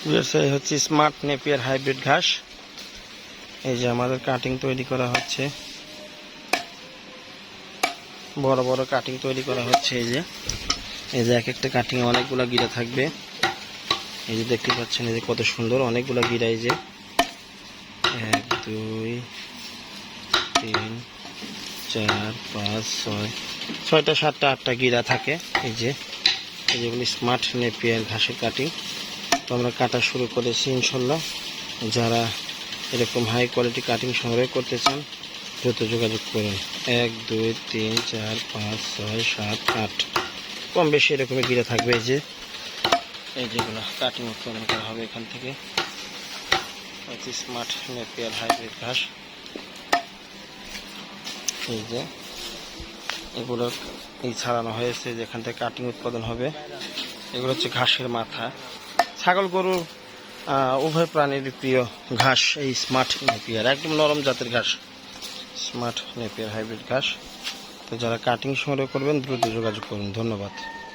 এই হচ্ছে smart Napier hybrid ঘাস। এই যে আমাদের কাটিং তৈরি করা হচ্ছে, বড় বড় কাটিং তৈরি করা হচ্ছে। এই যে এক একটা কাটিং এ অনেকগুলো গিরা থাকবে। এই যে দেখতে পাচ্ছেন, এই যে কত সুন্দর অনেকগুলো গিরা। এই যে 1 2 3 4 5 6 6টা 7টা 8টা গিরা থাকে। এই যেগুলি স্মার্ট নেপিয়ার ঘাসের কাটিং। তো আমরা কাটা শুরু করেছি ইনশাল্লাহ। যারা এরকম হাই কোয়ালিটি কাটিং সংগ্রহ করতে চান দ্রুত যোগাযোগ করুন। 1 2 3 4 5 6 7 8 কম বেশি এরকমই গিরা থাকবে। এই যেগুলো কাটিং উৎপাদন করা হবে এখান থেকে। স্মার্ট নেপিয়ার হাইব্রিড ঘাস। এই যে এগুলো ছাড়ানো হয়েছে, যেখান থেকে কাটিং উৎপাদন হবে। এগুলো হচ্ছে ঘাসের মাথা। ছাগল গরু উভয় প্রাণীর প্রিয় ঘাস এই স্মার্ট নেপিয়ার, একদম নরম জাতের ঘাস, স্মার্ট নেপিয়ার হাইব্রিড ঘাস। তো যারা কাটিং সংগ্রহ করবেন দ্রুত যোগাযোগ করুন। ধন্যবাদ।